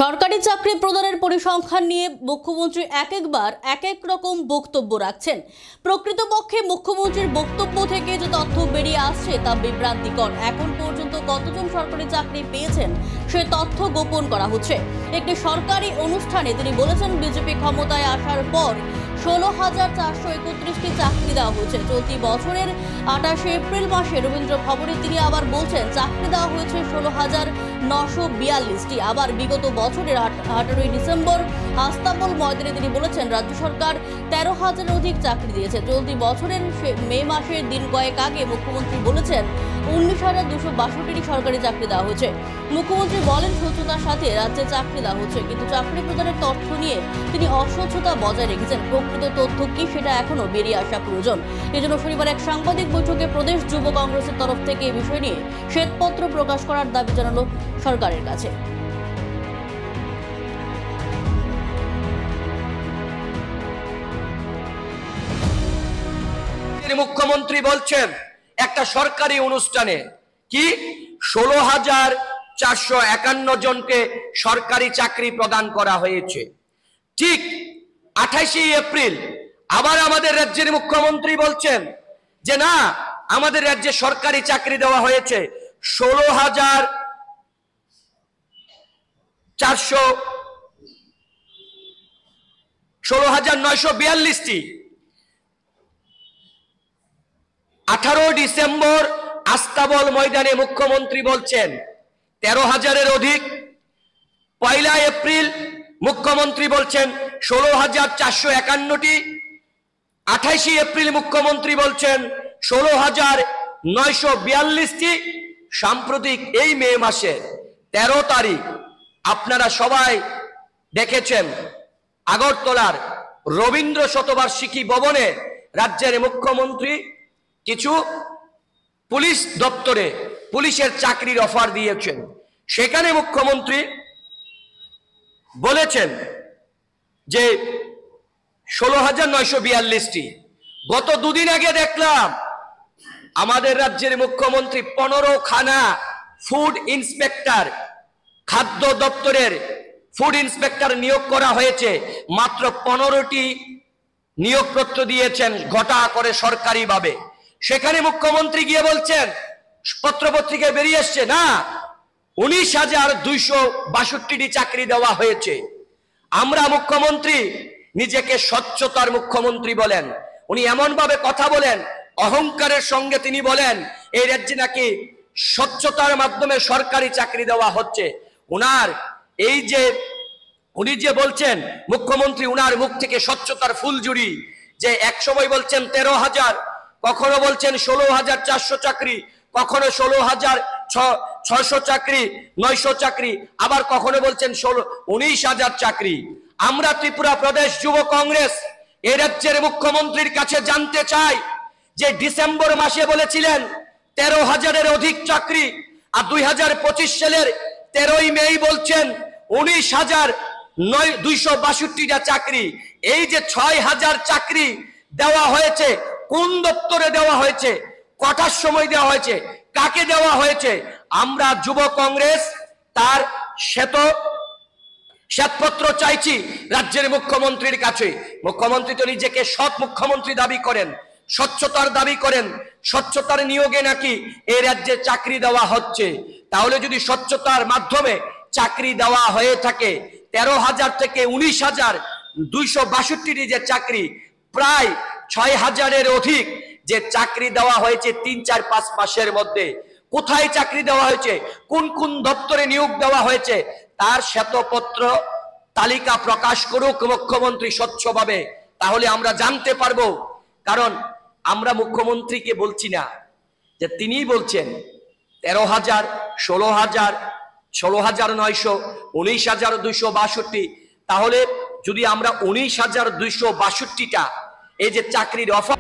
সরকারি চাকরি প্রদানের পরিসংখ্যান নিয়ে মুখ্যমন্ত্রী একবার এক এক রকম বক্তব্য রাখছেন। প্রকৃতপক্ষে মুখ্যমন্ত্রীর বক্তব্য থেকে যে তথ্য বেরিয়ে আসছে তা বিভ্রান্তিকর। এখন পর্যন্ত কতজন সরকারি চাকরি পেয়েছেন সে তথ্য গোপন করা হচ্ছে। একটি সরকারি অনুষ্ঠানে তিনি বলেছেন, বিজেপি ক্ষমতায় আসার পর 16,431টি চাকরি দেওয়া হয়েছে। চলতি বছরের 28 এপ্রিল মাসে রবীন্দ্র ভবনে তিনি আবার বলছেন চাকরি দেওয়া হয়েছে 16,942টি। আবার বিগত বছরের 18 ডিসেম্বর আস্তাবল ময়দানে তিনি বলেছেন রাজ্য সরকার 13,000-এর অধিক চাকরি দিয়েছে। চলতি বছরের মে মাসের দিন কয়েক আগে মুখ্যমন্ত্রী বলেছেন 19,262টি সরকারি চাকরি দেওয়া হয়েছে। মুখ্যমন্ত্রী বলেন স্বচ্ছতার সাথে রাজ্যে চাকরি দেওয়া হচ্ছে, কিন্তু চাকরি প্রদানের তথ্য নিয়ে তিনি অস্বচ্ছতা বজায় রেখেছেন। প্রকৃত তথ্য কি সেটা এখনো বেরিয়ে আসা প্রয়োজন। এজন্য শনিবার এক সাংবাদিক বৈঠকে প্রদেশ যুব কংগ্রেসের তরফ থেকে এই বিষয় নিয়ে শ্বেতপত্র প্রকাশ করার দাবি জানানো সরকারের কাছে। মুখ্যমন্ত্রী বলছেন একটা সরকারি অনুষ্ঠানে কি 16,451 জনকে সরকারি চাকরি প্রদান করা হয়েছে। ঠিক 28 এপ্রিল আবার আমাদের রাজ্যের মুখ্যমন্ত্রী বলছেন যে না, আমাদের রাজ্যে সরকারি চাকরি দেওয়া হয়েছে 16,942টি। 18 ডিসেম্বর আস্তাবল ময়দানে মুখ্যমন্ত্রী বলছেন 13,000-এর অধিক। 1 এপ্রিল মুখ্যমন্ত্রী বলছেন 16,451টি। 28 এপ্রিল মুখ্যমন্ত্রী বলছেন 16,942টি। সাম্প্রতিক এই মে মাসের 13 তারিখ আপনারা সবাই দেখেছেন আগরতলার রবীন্দ্র শতবার্ষিকী ভবনে রাজ্যের মুখ্যমন্ত্রী কিছু পুলিশ দপ্তরে পুলিশের চাকরির অফার দিয়েছেন। সেখানে মুখ্যমন্ত্রী বলেছেন যে 16,942টি। গত দুদিন আগে দেখলাম আমাদের রাজ্যের মুখ্যমন্ত্রী 15খানা ফুড ইন্সপেক্টর, খাদ্য দপ্তরের ফুড ইন্সপেক্টর নিয়োগ করা হয়েছে। মাত্র 15টি নিয়োগপত্র দিয়েছেন ঘটা করে সরকারিভাবে। সেখানে মুখ্যমন্ত্রী গিয়ে বলছেন, পত্রপত্রিকায় বেরিয়ে এসছে না, 19,262টি চাকরি দেওয়া হয়েছে। আমরা মুখ্যমন্ত্রী নিজেকে স্বচ্ছতার মুখ্যমন্ত্রী বলেন। উনি এমন ভাবে কথা বলেন, অহংকারের সঙ্গে তিনি বলেন এই রাজ্যে নাকি স্বচ্ছতার মাধ্যমে সরকারি চাকরি দেওয়া হচ্ছে। উনার এই যে উনি যে বলছেন মুখ্যমন্ত্রী, উনার মুখ থেকে স্বচ্ছতার ফুলঝুরি, যে এক সময় বলছেন 13,000, কখনো বলছেন 16,400 চাকরি, কখনো 16,600 চাকরি, 900 চাকরি, আবার কখনো বলছেন 19,000 চাকরি। আমরা ত্রিপুরা প্রদেশ যুব কংগ্রেস এই রাজ্যের মুখ্যমন্ত্রীর কাছে জানতে চাই যে ডিসেম্বর মাসে বলেছিলেন 13,000-এর অধিক চাকরি, আর 2025 সালের 13ই মে বলছেন 19,262টা চাকরি। এই যে 6,000 চাকরি দেওয়া হয়েছে, কোন দপ্তরে দেওয়া হয়েছে, কটার সময় দেওয়া হয়েছে, কাকে দেওয়া হয়েছে, আমরা যুব কংগ্রেস তার শ্বেতপত্র চাইছি রাজ্যের মুখ্যমন্ত্রীর কাছে। মুখ্যমন্ত্রী তো নিজেকে সৎ মুখ্যমন্ত্রী দাবি করেন, স্বচ্ছতার দাবি করেন, স্বচ্ছতার নিয়োগে নাকি এই রাজ্যে চাকরি দেওয়া হচ্ছে। তাহলে যদি স্বচ্ছতার মাধ্যমে চাকরি দেওয়া হয়ে থাকে, 13,000 থেকে 19,262টি যে চাকরি, প্রায় 6,000-এর অধিক যে চাকরি দেওয়া হয়েছে 3-4-5 মাসের মধ্যে, কোথায় চাকরি দেওয়া হয়েছে, কোন কোন দপ্তরে নিয়োগ দেওয়া হয়েছে, তার শ্বেতপত্র তালিকা প্রকাশ করুক মুখ্যমন্ত্রী স্বচ্ছভাবে, তাহলে আমরা জানতে পারবো। কারণ আমরা মুখ্যমন্ত্রীকে বলছি না, যে তিনি বলছেন 13,000, 16,000, 16,900, 19,262। তাহলে যদি আমরা 19,262টা এই যে চাকরির অফার